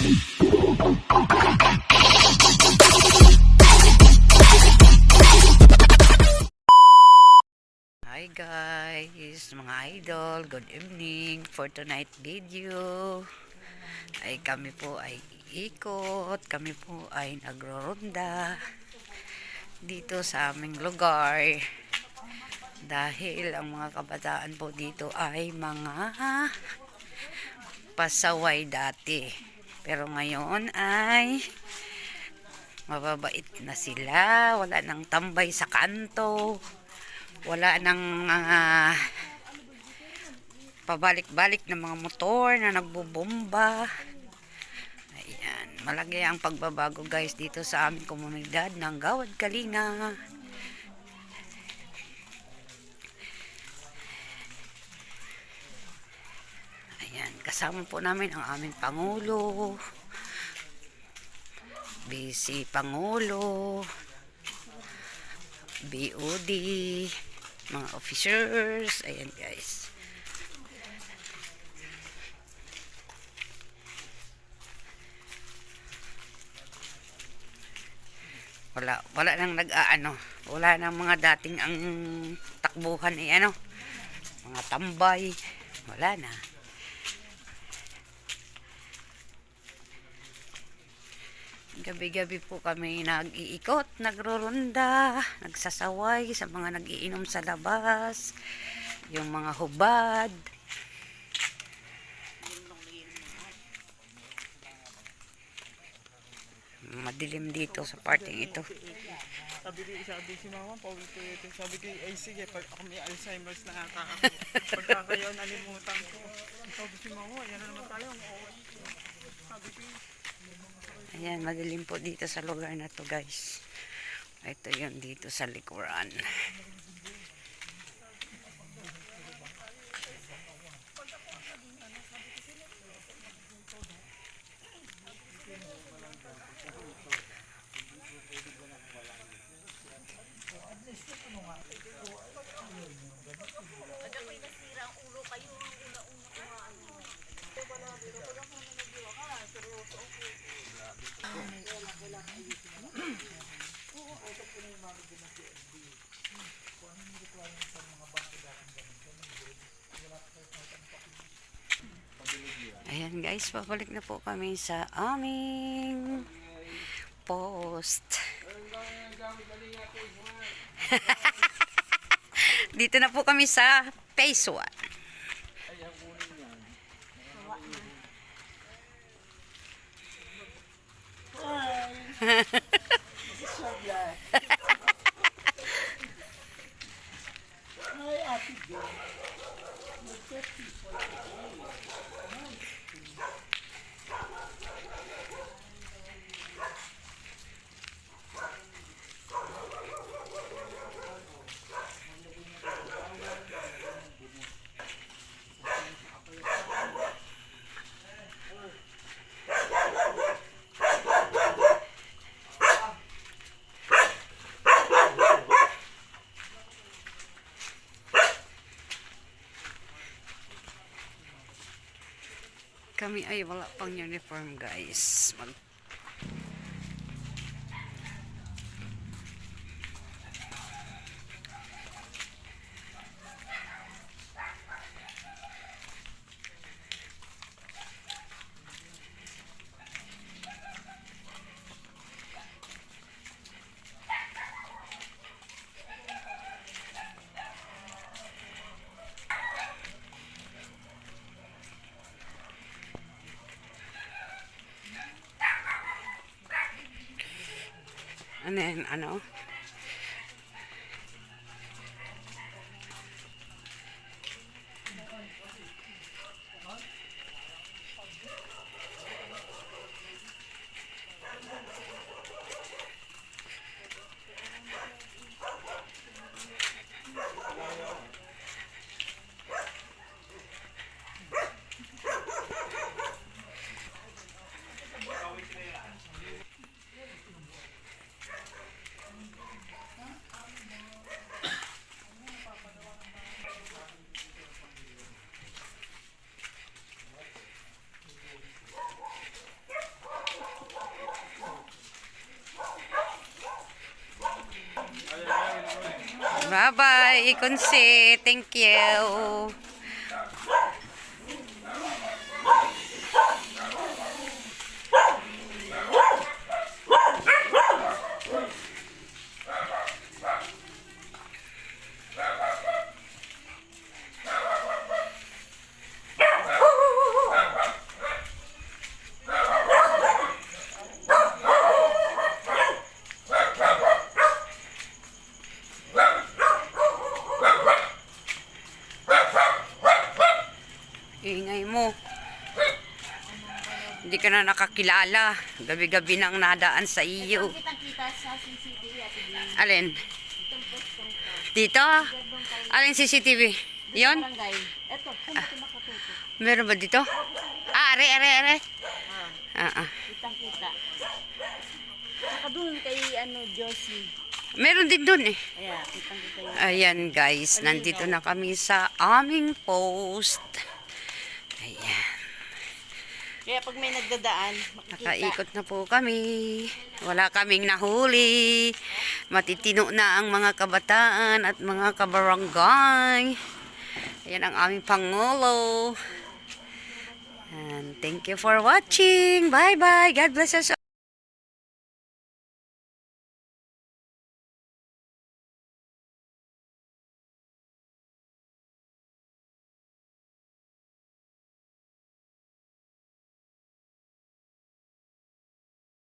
Hi guys, mga idol, good evening. For tonight video ay kami po ay iikot, kami po ay nagroronda dito sa aming lugar dahil ang mga kabataan po dito ay mga pasaway dati, pero ngayon ay mababait na sila, wala nang tambay sa kanto, wala nang pabalik-balik ng mga motor na nagbubomba. Ayan, malaki ang pagbabago guys dito sa aming komunidad ng Gawad Kalinga. Ayan, kasama po namin ang aming Pangulo, BC Pangulo, BOD, mga officers. Ayan guys, wala nang wala nang mga dating ang takbuhan ay mga tambay, wala na. Gabi-gabi po kami nag-iikot, nagrorunda, nagsasaway sa mga nagiinom sa labas, yung mga hubad. Madilim dito sa parting ito. Sabi si mama, paulit-ulit. Sabi ko, ay sige, pag ako may Alzheimer's na ata ako. Pagka kayo nalimutan ko. Sabi si mama, yan na naman tayo. Sabi ko, ayan, madilim po dito sa lugar na to guys. Ito yun dito sa likuran. Ayan guys, pabalik na po kami sa aming post. Dito na po kami sa phase 1. Kami ay wala pang uniform guys. And then, Bye-bye, Ikonse. Thank you. Ingay mo. Hindi ka na nakakilala. Gabi-gabi nang nadaan sa iyo. Kitang-kita sa CCTV at Alin? itong postong to. Dito? Alin CCTV? Yon? Barangay. Eto, kung ba't makatuto? Meron ba dito? Ah, are. Ah. Kitang-kita. Saka dun kay Josie. Meron din dun eh. Ayan, kitang-kita yun. Ayan guys, nandito na kami sa aming post. Ayan. Kaya pag may nagdadaan, makikita. Nakaikot na po kami. Wala kaming nahuli. Matitino na ang mga kabataan at mga kabarangay. Ayan ang aming Pangulo. And thank you for watching. Bye-bye. God bless us